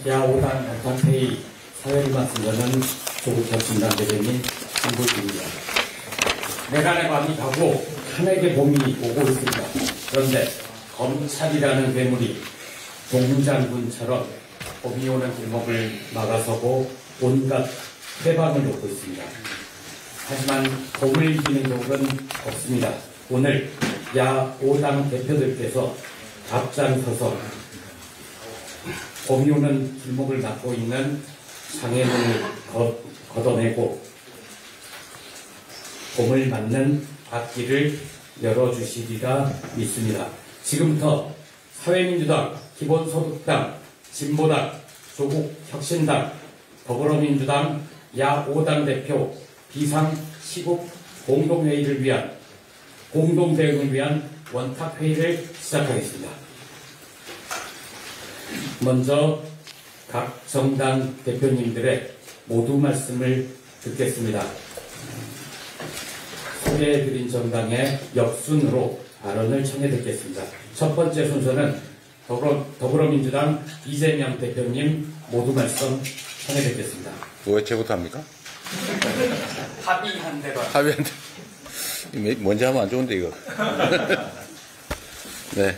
야5당 단체의 사회를 맡은 저는 조국혁 신당 대변인 김부주입니다. 내란의 밤이 가고 탄핵의 봄이 오고 있습니다. 그런데 검찰이라는 괴물이 동장군처럼 봄이 오는 길목을 막아서고 온갖 해방을 놓고 있습니다. 하지만 봄을 이기는 적은 없습니다. 오늘 야5당 대표들께서 앞장서서 봄이 오는 길목을 막고 있는 장애물을 걷어내고 봄을 맞는 앞길을 열어주시리라 믿습니다. 지금부터 사회민주당, 기본소득당, 진보당, 조국혁신당, 더불어민주당, 야5당 대표 비상시국 공동회의를 위한 공동대응을 위한 원탁회의를 시작하겠습니다. 먼저 각 정당 대표님들의 모두 말씀을 듣겠습니다. 소개해드린 정당의 역순으로 발언을 청해 듣겠습니다. 첫 번째 순서는 더불어민주당 이재명 대표님 모두 말씀 청해 듣겠습니다. 왜 제부터 합니까? 합의한 대로. 합의한 대로. 먼저 하면 안 좋은데, 이거. 네,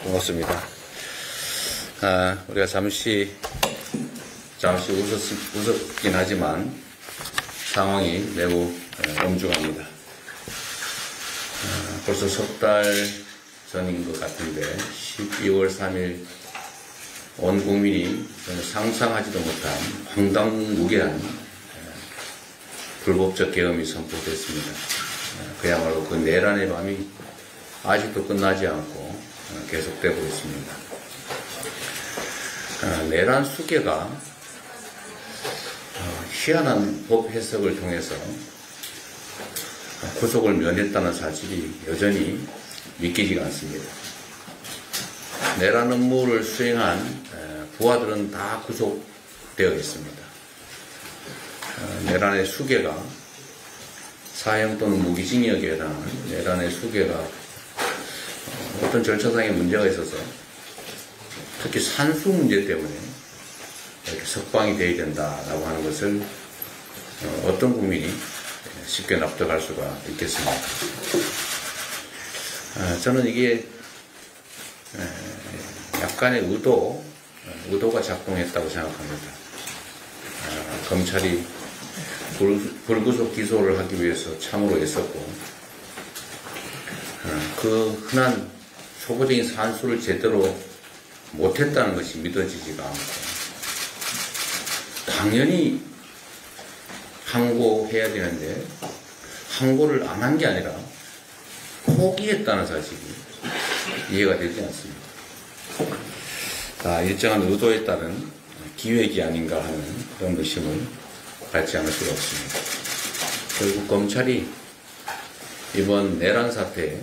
고맙습니다. 우리가 잠시 웃었긴 하지만 상황이 매우 엄중합니다. 벌써 석 달 전인 것 같은데 12월 3일 온 국민이 상상하지도 못한 황당무계한 불법적 계엄이 선포됐습니다. 그야말로 그 내란의 밤이 아직도 끝나지 않고 계속되고 있습니다. 내란 수괴가 희한한 법 해석을 통해서 구속을 면했다는 사실이 여전히 믿기지가 않습니다. 내란 업무를 수행한 부하들은 다 구속되어 있습니다. 내란의 수괴가 사형 또는 무기징역에 해당하는 내란의 수괴가 어떤 절차상의 문제가 있어서 특히 산수 문제 때문에 이렇게 석방이 되어야 된다라고 하는 것을 어떤 국민이 쉽게 납득할 수가 있겠습니까? 저는 이게 약간의 의도가 작동했다고 생각합니다. 검찰이 불구속 기소를 하기 위해서 참으로 애썼고 그 흔한 초보적인 산수를 제대로 못했다는 것이 믿어지지가 않고 당연히 항고해야 되는데 항고를 안 한 게 아니라 포기했다는 사실이 이해가 되지 않습니다. 일정한 의도에 따른 기획이 아닌가 하는 그런 의심을 갖지 않을 수가 없습니다. 결국 검찰이 이번 내란 사태의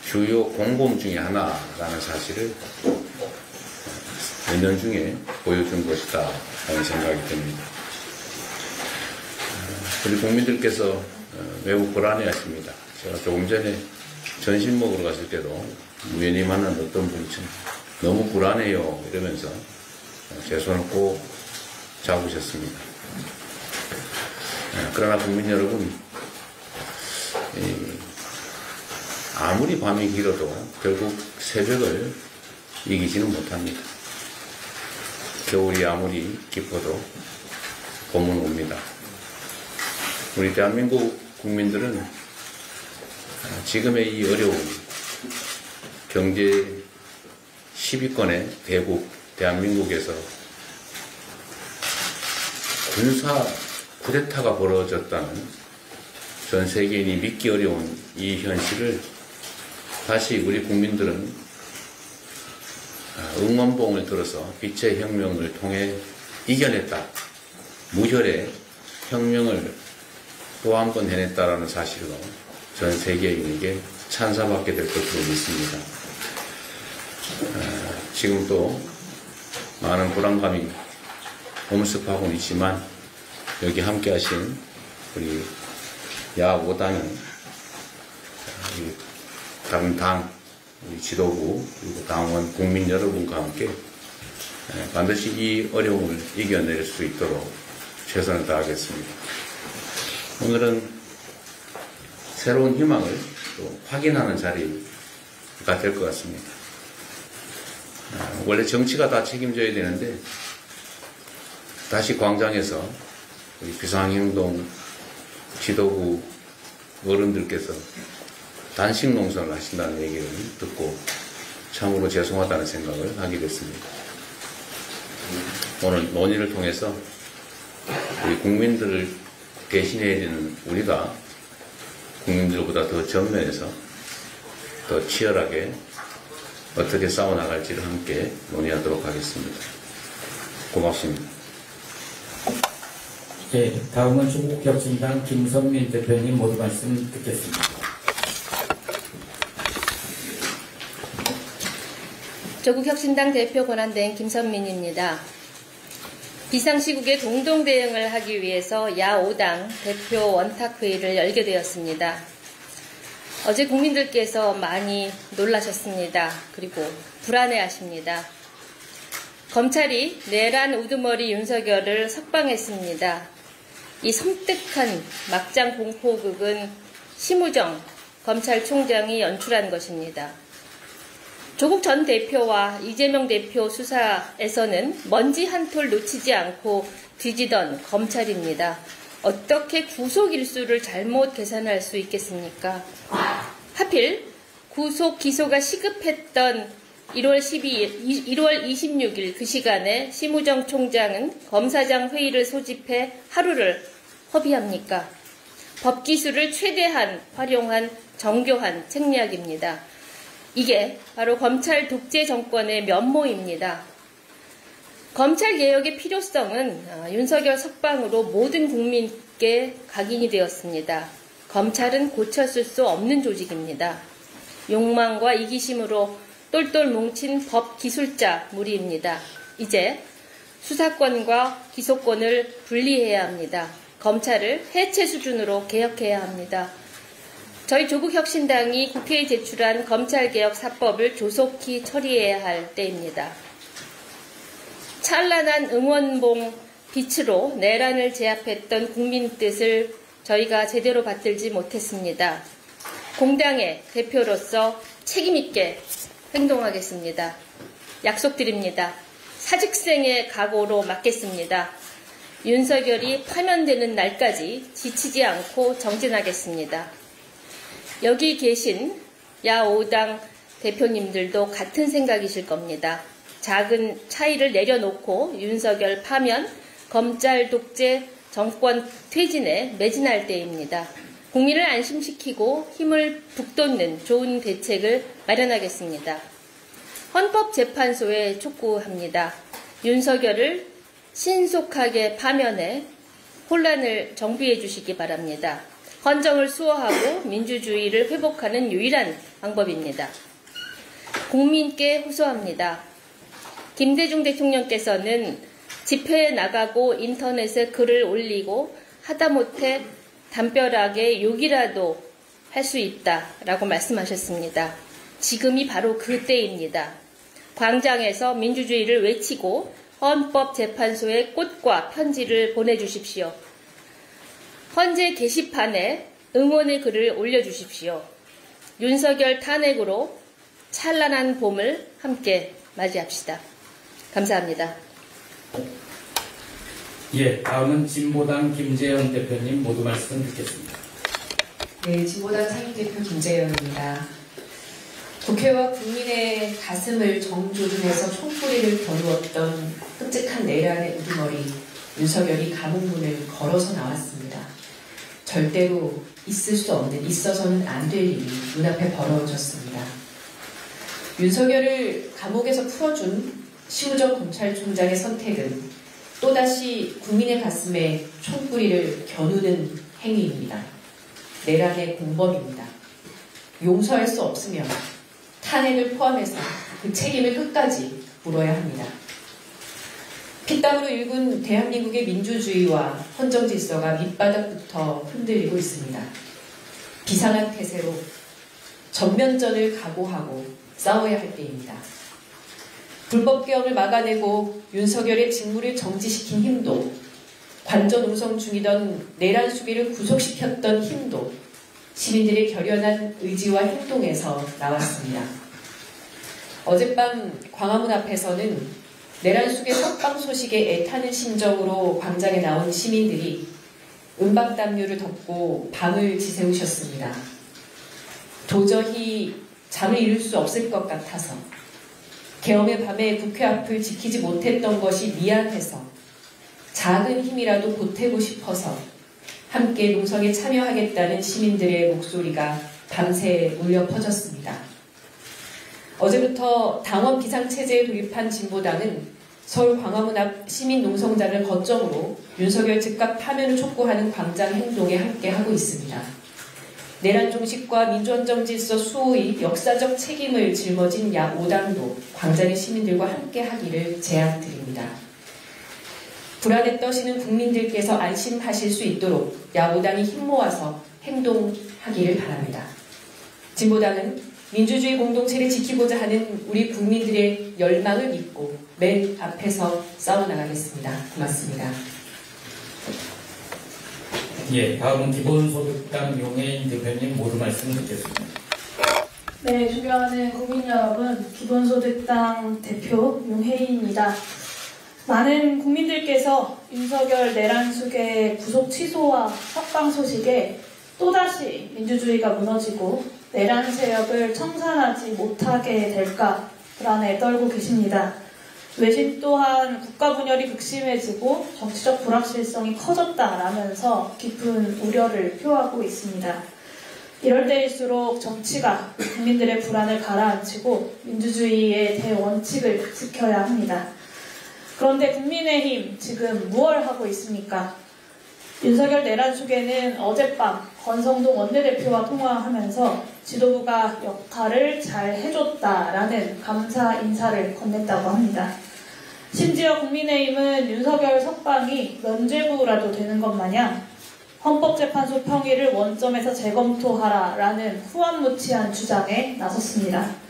주요 공범 중에 하나라는 사실을 몇 년 중에 보여준 것이다 하는 생각이 듭니다. 우리 국민들께서 매우 불안해하십니다. 제가 조금 전에 점심 먹으러 갔을 때도 우연히 만난 어떤 분이 너무 불안해요 이러면서 제 손을 꼭 잡으셨습니다. 그러나 국민 여러분, 아무리 밤이 길어도 결국 새벽을 이기지는 못합니다. 겨울이 아무리 깊어도 봄은 옵니다. 우리 대한민국 국민들은 지금의 이 어려운 경제 10위권의 대국 대한민국에서 군사 쿠데타가 벌어졌다는 전 세계인이 믿기 어려운 이 현실을 다시 우리 국민들은 응원봉을 들어서 빛의 혁명을 통해 이겨냈다. 무혈의 혁명을 또 한 번 해냈다라는 사실로 전 세계인에게 찬사받게 될 것으로 믿습니다. 지금 또 많은 불안감이 엄습하고는 있지만 여기 함께 하신 우리 야5당의 다른 당, 우리 지도부, 그리고 당원, 국민 여러분과 함께 반드시 이 어려움을 이겨낼 수 있도록 최선을 다하겠습니다. 오늘은 새로운 희망을 또 확인하는 자리가 될 것 같습니다. 원래 정치가 다 책임져야 되는데 다시 광장에서 우리 비상행동 지도부 어른들께서 단식 농성을 하신다는 얘기를 듣고 참으로 죄송하다는 생각을 하게 됐습니다. 오늘 논의를 통해서 우리 국민들을 대신해야 되는 우리가 국민들보다 더 전면에서 더 치열하게 어떻게 싸워나갈지를 함께 논의하도록 하겠습니다. 고맙습니다. 예, 다음은 조국혁신당 김선민 대표님 모두 말씀 듣겠습니다. 조국혁신당 대표 권한대행 김선민입니다. 비상시국에 공동대응을 하기 위해서 야5당 대표 원탁회의를 열게 되었습니다. 어제 국민들께서 많이 놀라셨습니다. 그리고 불안해하십니다. 검찰이 내란 우두머리 윤석열을 석방했습니다. 이 섬뜩한 막장 공포극은 심우정 검찰총장이 연출한 것입니다. 조국 전 대표와 이재명 대표 수사에서는 먼지 한 톨 놓치지 않고 뒤지던 검찰입니다. 어떻게 구속 일수를 잘못 계산할 수 있겠습니까? 하필 구속 기소가 시급했던 1월 26일 그 시간에 심우정 총장은 검사장 회의를 소집해 하루를 허비합니까? 법기술을 최대한 활용한 정교한 책략입니다. 이게 바로 검찰 독재 정권의 면모입니다. 검찰개혁의 필요성은 윤석열 석방으로 모든 국민께 각인이 되었습니다. 검찰은 고쳤을 수 없는 조직입니다. 욕망과 이기심으로 똘똘 뭉친 법기술자 무리입니다. 이제 수사권과 기소권을 분리해야 합니다. 검찰을 해체 수준으로 개혁해야 합니다. 저희 조국혁신당이 국회에 제출한 검찰개혁 4법을 조속히 처리해야 할 때입니다. 찬란한 응원봉 빛으로 내란을 제압했던 국민 뜻을 저희가 제대로 받들지 못했습니다. 공당의 대표로서 책임있게 행동하겠습니다. 약속드립니다. 사직생의 각오로 맡겠습니다. 윤석열이 파면되는 날까지 지치지 않고 정진하겠습니다. 여기 계신 야5당 대표님들도 같은 생각이실 겁니다. 작은 차이를 내려놓고 윤석열 파면, 검찰 독재 정권 퇴진에 매진할 때입니다. 국민을 안심시키고 힘을 북돋는 좋은 대책을 마련하겠습니다. 헌법재판소에 촉구합니다. 윤석열을 신속하게 파면해 혼란을 정비해 주시기 바랍니다. 헌정을 수호하고 민주주의를 회복하는 유일한 방법입니다. 국민께 호소합니다. 김대중 대통령께서는 집회에 나가고 인터넷에 글을 올리고 하다못해 담벼락에 욕이라도 할 수 있다라고 말씀하셨습니다. 지금이 바로 그때입니다. 광장에서 민주주의를 외치고 헌법재판소에 꽃과 편지를 보내주십시오. 헌재 게시판에 응원의 글을 올려주십시오. 윤석열 탄핵으로 찬란한 봄을 함께 맞이합시다. 감사합니다. 예, 다음은 진보당 김재현 대표님 모두 말씀 듣겠습니다. 네, 진보당 상임대표 김재현입니다. 국회와 국민의 가슴을 정조준해서 총소리를 겨누었던 끔찍한 내란의 우두머리 윤석열이 감옥문을 걸어서 나왔습니다. 절대로 있을 수 없는, 있어서는 안 될 일이 눈앞에 벌어졌습니다. 윤석열을 감옥에서 풀어준 심우정 검찰총장의 선택은 또다시 국민의 가슴에 총뿌리를 겨누는 행위입니다. 내란의 공범입니다. 용서할 수 없으며 탄핵을 포함해서 그 책임을 끝까지 물어야 합니다. 피땀으로 일군 대한민국의 민주주의와 헌정 질서가 밑바닥부터 흔들리고 있습니다. 비상한 태세로 전면전을 각오하고 싸워야 할 때입니다. 불법개혁을 막아내고 윤석열의 직무를 정지시킨 힘도, 관전우성 중이던 내란 수비를 구속시켰던 힘도 시민들의 결연한 의지와 행동에서 나왔습니다. 어젯밤 광화문 앞에서는 내란 수계 석방 소식에 애타는 심정으로 광장에 나온 시민들이 은박담요를 덮고 밤을 지새우셨습니다. 도저히 잠을 이룰 수 없을 것 같아서, 계엄의 밤에 국회 앞을 지키지 못했던 것이 미안해서, 작은 힘이라도 보태고 싶어서 함께 농성에 참여하겠다는 시민들의 목소리가 밤새 울려 퍼졌습니다. 어제부터 당원 비상체제에 돌입한 진보당은 서울 광화문 앞 시민농성장을 거점으로 윤석열 즉각 파면을 촉구하는 광장 행동에 함께하고 있습니다. 내란 종식과 민주헌정 질서 수호의 역사적 책임을 짊어진 야5당도 광장의 시민들과 함께하기를 제안드립니다. 불안에 떠시는 국민들께서 안심하실 수 있도록 야5당이 힘 모아서 행동하기를 바랍니다. 진보당은 민주주의 공동체를 지키고자 하는 우리 국민들의 열망을 믿고 맨 앞에서 싸워나가겠습니다. 고맙습니다. 예, 다음은 기본소득당 용해인 대표님 모두 말씀 듣겠습니다. 네, 존경하는 국민 여러분, 기본소득당 대표 용해인입니다. 많은 국민들께서 윤석열 내란 수계 구속 취소와 석방 소식에 또다시 민주주의가 무너지고 내란 세력을 청산하지 못하게 될까 불안에 떨고 계십니다. 외신 또한 국가 분열이 극심해지고 정치적 불확실성이 커졌다라면서 깊은 우려를 표하고 있습니다. 이럴 때일수록 정치가 국민들의 불안을 가라앉히고 민주주의의 대원칙을 지켜야 합니다. 그런데 국민의힘 지금 무얼 하고 있습니까? 윤석열 내란 수계는 어젯밤 권성동 원내대표와 통화하면서 지도부가 역할을 잘 해줬다라는 감사 인사를 건넸다고 합니다. 심지어 국민의힘은 윤석열 석방이 면죄부라도 되는 것 마냥 헌법재판소 평의를 원점에서 재검토하라라는 후안무치한 주장에 나섰습니다.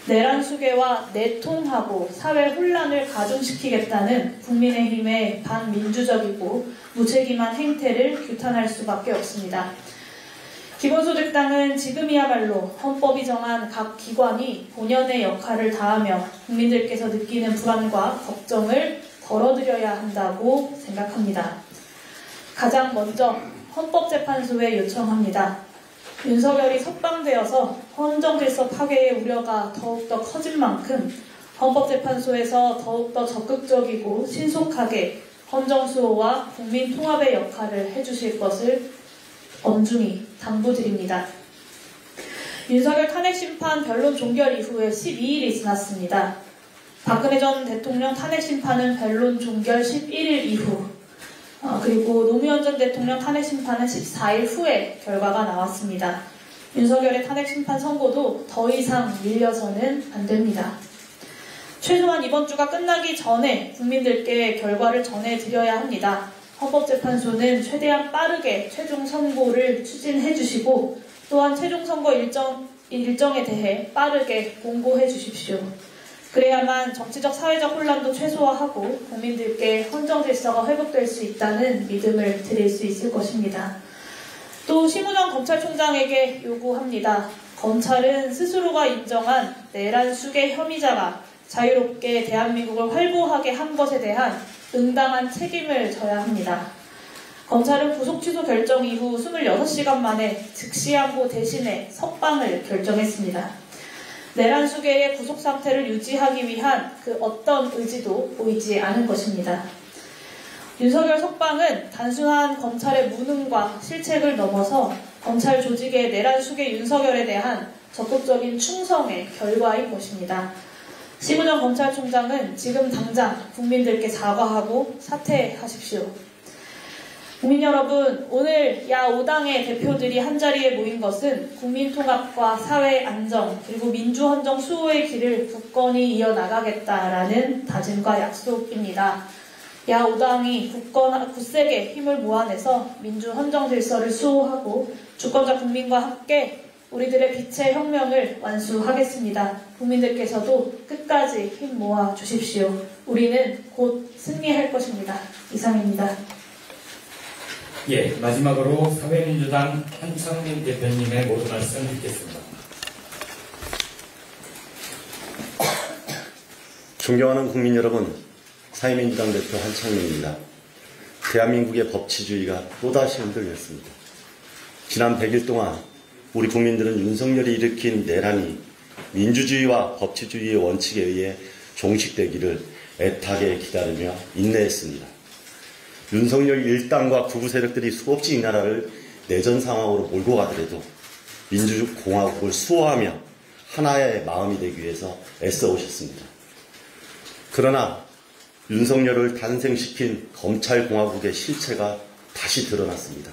내란 수계와 내통하고 사회 혼란을 가중시키겠다는 국민의힘의 반민주적이고 무책임한 행태를 규탄할 수밖에 없습니다. 기본소득당은 지금이야말로 헌법이 정한 각 기관이 본연의 역할을 다하며 국민들께서 느끼는 불안과 걱정을 덜어드려야 한다고 생각합니다. 가장 먼저 헌법재판소에 요청합니다. 윤석열이 석방되어서 헌정질서 파괴의 우려가 더욱더 커진 만큼 헌법재판소에서 더욱더 적극적이고 신속하게 헌정수호와 국민통합의 역할을 해주실 것을 엄중히 당부드립니다. 윤석열 탄핵심판 변론 종결 이후에 12일이 지났습니다. 박근혜 전 대통령 탄핵심판은 변론 종결 11일 이후, 그리고 노무현 전 대통령 탄핵심판은 14일 후에 결과가 나왔습니다. 윤석열의 탄핵심판 선고도 더 이상 밀려서는 안 됩니다. 최소한 이번 주가 끝나기 전에 국민들께 결과를 전해드려야 합니다. 헌법재판소는 최대한 빠르게 최종 선고를 추진해 주시고 또한 최종 선거 일정에 대해 빠르게 공고해 주십시오. 그래야만 정치적 사회적 혼란도 최소화하고 국민들께 헌정 질서가 회복될 수 있다는 믿음을 드릴 수 있을 것입니다. 또 심우정 검찰총장에게 요구합니다. 검찰은 스스로가 인정한 내란 수계 혐의자가 자유롭게 대한민국을 활보하게 한 것에 대한 응당한 책임을 져야 합니다. 검찰은 구속 취소 결정 이후 26시간 만에 즉시항고 대신에 석방을 결정했습니다. 내란 수계의 구속 상태를 유지하기 위한 그 어떤 의지도 보이지 않은 것입니다. 윤석열 석방은 단순한 검찰의 무능과 실책을 넘어서 검찰 조직의 내란 수계 윤석열에 대한 적극적인 충성의 결과인 것입니다. 심우정 검찰총장은 지금 당장 국민들께 사과하고 사퇴하십시오. 국민 여러분, 오늘 야5당의 대표들이 한자리에 모인 것은 국민통합과 사회 안정 그리고 민주헌정 수호의 길을 굳건히 이어나가겠다라는 다짐과 약속입니다. 야5당이 굳세게 힘을 모아내서 민주헌정 질서를 수호하고 주권자 국민과 함께 우리들의 빛의 혁명을 완수하겠습니다. 국민들께서도 끝까지 힘 모아 주십시오. 우리는 곧 승리할 것입니다. 이상입니다. 예, 마지막으로 사회민주당 한창민 대표님의 모두 말씀 듣겠습니다. 존경하는 국민 여러분, 사회민주당 대표 한창민입니다. 대한민국의 법치주의가 또다시 흔들렸습니다. 지난 100일 동안 우리 국민들은 윤석열이 일으킨 내란이 민주주의와 법치주의의 원칙에 의해 종식되기를 애타게 기다리며 인내했습니다. 윤석열 일당과 극우 세력들이 수없이 이 나라를 내전 상황으로 몰고 가더라도 민주공화국을 수호하며 하나의 마음이 되기 위해서 애써오셨습니다. 그러나 윤석열을 탄생시킨 검찰공화국의 실체가 다시 드러났습니다.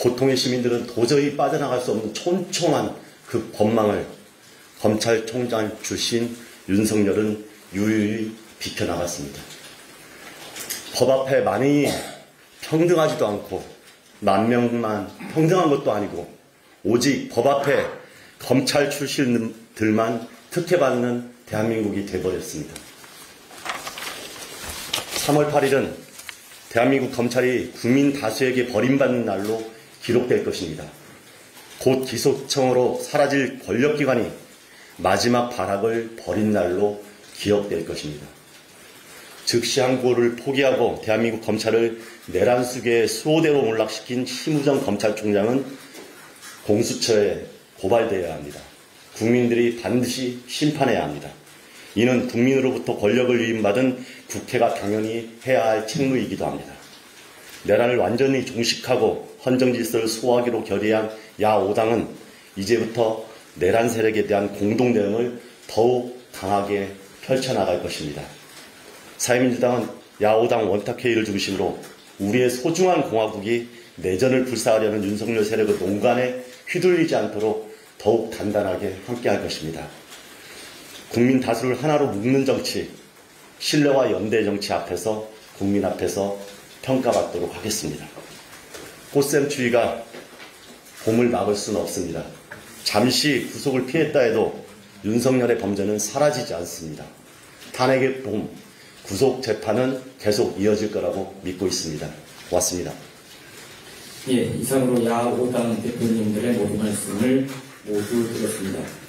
보통의 시민들은 도저히 빠져나갈 수 없는 촘촘한 그 법망을 검찰총장 출신 윤석열은 유유히 비켜나갔습니다. 법 앞에 만인이 평등하지도 않고 만 명만 평등한 것도 아니고 오직 법 앞에 검찰 출신들만 특혜받는 대한민국이 돼버렸습니다. 3월 8일은 대한민국 검찰이 국민 다수에게 버림받는 날로 기록될 것입니다. 곧 기소청으로 사라질 권력기관이 마지막 발악을 벌인 날로 기억될 것입니다. 즉시 항고를 포기하고 대한민국 검찰을 내란 수괴의 수호대로 몰락시킨 심우정 검찰총장은 공수처에 고발되어야 합니다. 국민들이 반드시 심판해야 합니다. 이는 국민으로부터 권력을 위임받은 국회가 당연히 해야 할 책무이기도 합니다. 내란을 완전히 종식하고 헌정질서를 수호하기로 결의한 야5당은 이제부터 내란 세력에 대한 공동대응을 더욱 강하게 펼쳐나갈 것입니다. 사회민주당은 야5당 원탁회의를 중심으로 우리의 소중한 공화국이 내전을 불사하려는 윤석열 세력의 농간에 휘둘리지 않도록 더욱 단단하게 함께할 것입니다. 국민 다수를 하나로 묶는 정치, 신뢰와 연대 정치 앞에서 국민 앞에서 평가받도록 하겠습니다. 꽃샘추위가 봄을 막을 수는 없습니다. 잠시 구속을 피했다 해도 윤석열의 범죄는 사라지지 않습니다. 탄핵의 봄, 구속 재판은 계속 이어질 거라고 믿고 있습니다. 고맙습니다. 예, 이상으로 야5당 대표님들의 모든 말씀을 모두 들었습니다.